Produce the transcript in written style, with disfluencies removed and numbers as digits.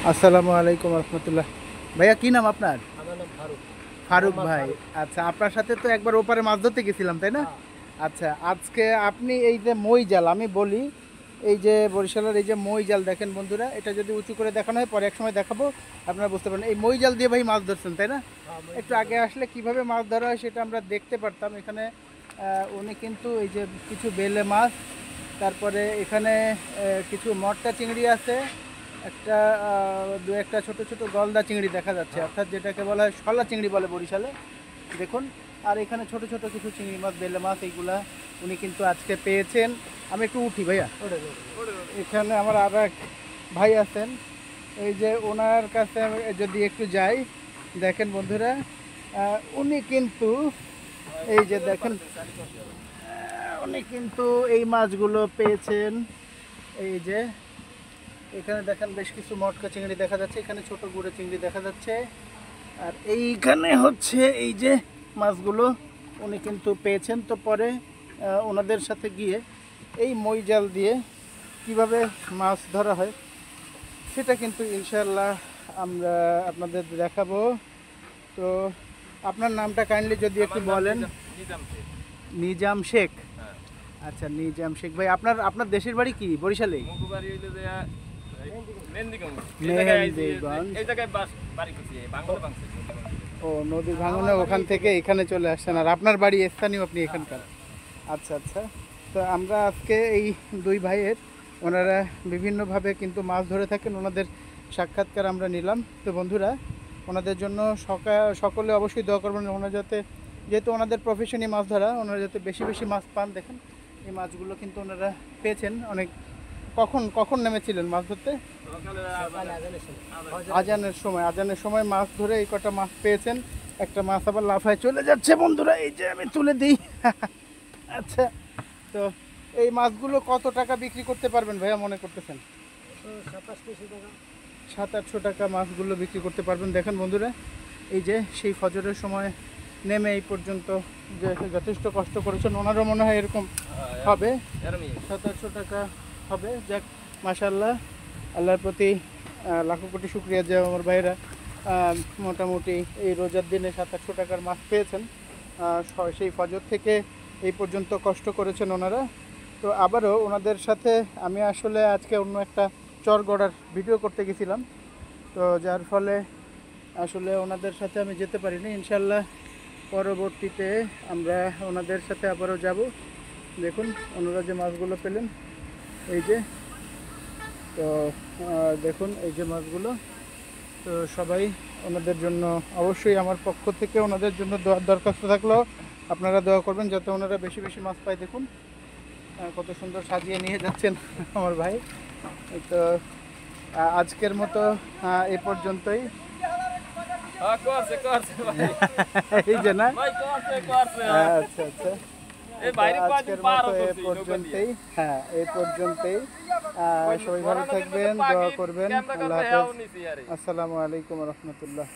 আসসালামু আলাইকুম রহমতুল্লাহ। ভাইয়া কি নাম আপনার? আমার নাম ফারুক। ফারুক মোহাম্মদ ভাই। ফারুক। আচ্ছা, আপনার সাথে তো একবার ওপারে মাছ ধরতে গেছিলাম, তাই না? হ্যাঁ। আচ্ছা, আজকে আপনি এই যে মই জাল, আমি বলি এই যে বরিশালের এই যে মই জাল দেখেন বন্ধুরা, এটা যদি উঁচু করে দেখানো হয় পরে এক সময় দেখাবো, আপনারা বুঝতে পারেন। এই মই জাল দিয়ে ভাই মাছ ধরছেন, তাই না? হ্যাঁ, একটু আগে আসলে কিভাবে মাছ ধরা হয় সেটা আমরা দেখতে পারতাম। এখানে উনি কিন্তু এই যে কিছু বেলে মাছ, তারপরে এখানে কিছু মটকা চিংড়ি আছে, একটা দু একটা ছোট ছোট গলদা চিংড়ি দেখা যাচ্ছে, অর্থাৎ যেটাকে বলা হয় শলা চিংড়ি বলে বরিশালে, দেখুন। আর এখানে ছোট ছোট কিছু চিংড়ি মাছ, বেলে মাছ, এইগুলা উনি কিন্তু আজকে পেয়েছেন। আমি একটু উঠি ভাইয়া। এখানে আমার আর এক ভাই আছেন, এই যে ওনার কাছে আমি যদি একটু যাই, দেখেন বন্ধুরা, উনি কিন্তু এই যে দেখেন, উনি কিন্তু এই মাছগুলো পেয়েছেন। এই যে এখানে দেখেন বেশ কিছু মটকা চিংড়ি দেখা যাচ্ছে, এখানে ছোট গুঁড়ো চিংড়ি দেখা যাচ্ছে, আর এইখানে হচ্ছে এই যে মাছগুলো উনি কিন্তু পেয়েছেন। তো পরে ওনাদের সাথে গিয়ে এই মই জাল দিয়ে কিভাবে মাছ ধরা হয় সেটা কিন্তু ইনশাল্লাহ আমরা আপনাদের দেখাবো। তো আপনার নামটা কাইন্ডলি যদি একটু বলেন। নিজাম শেখ। আচ্ছা, নিজাম শেখ ভাই, আপনার আপনার দেশের বাড়ি কি বরিশালে? ও, নদীর ভাঙনে ওখান থেকে এখানে চলে আসছেন, আর আপনার বাড়ি স্থানীয়, আপনি এখানকার। আচ্ছা আচ্ছা। তো আমরা আজকে এই দুই ভাইয়ের, ওনারা বিভিন্নভাবে কিন্তু মাছ ধরে থাকেন, ওনাদের সাক্ষাৎকার আমরা নিলাম। তো বন্ধুরা, ওনাদের জন্য সকলে অবশ্যই দোয়া করবেন, ওনারা যাতে, যেহেতু ওনাদের প্রফেশনই মাছ ধরা, ওনারা যাতে বেশি বেশি মাছ পান। দেখেন এই মাছগুলো কিন্তু ওনারা পেয়েছেন অনেক। কখন কখন নেমেছিলেন মাছ ধরতে? আজানের সময় মাছ ধরে এই কটা মাছ পেয়েছেন। একটা মাছ আবার লাফায় চলে যাচ্ছে বন্ধুরা, এই যে আমি তুলে দিই। আচ্ছা, তো এই মাছগুলো কত টাকা বিক্রি করতে পারবেন ভাইয়া মনে করতেছেন? 700-800 টাকা মাছগুলো বিক্রি করতে পারবেন। দেখেন বন্ধুরা, এই যে সেই ফজরের সময় নেমে এই পর্যন্ত যে যথেষ্ট কষ্ট করেছেন, ওনারও মনে হয় এরকম হবে, 700-800 টাকা হবে। যাক, মাশাআল্লাহ, আল্লাহর প্রতি লাখো কোটি শুক্রিয়া যে আমার ভাইয়েরা মোটামুটি এই রোজার দিনে 700-800 টাকার মাছ পেয়েছেন। সেই ফজর থেকে এই পর্যন্ত কষ্ট করেছেন ওনারা। তো আবারও ওনাদের সাথে আমি আসলে আজকে অন্য একটা চর গড়ার ভিডিও করতে গেছিলাম, তো যার ফলে আসলে ওনাদের সাথে আমি যেতে পারিনি। ইনশাল্লাহ পরবর্তীতে আমরা ওনাদের সাথে আবারও যাব। দেখুন ওনারা যে মাছগুলো পেলেন, এই যে, তো দেখুন এই যে মাছগুলো। তো সবাই ওনাদের জন্য অবশ্যই আমার পক্ষ থেকে ওনাদের জন্য দোয়ার দরখাস্ত থাকলো, আপনারা দোয়া করবেন যাতে ওনারা বেশি বেশি মাছ পায়। দেখুন কত সুন্দর সাজিয়ে নিয়ে যাচ্ছেন আমার ভাই। তো আজকের মতো এই পর্যন্তই। এই যে না, আচ্ছা আচ্ছা, আজকের মতো এ পর্যন্তই। হ্যাঁ, এই পর্যন্তই। সবাই ভালো থাকবেন, দোয়া করবেন। আল্লাহ হাফেজ। আসসালামু আলাইকুম রহমতুল্লাহ।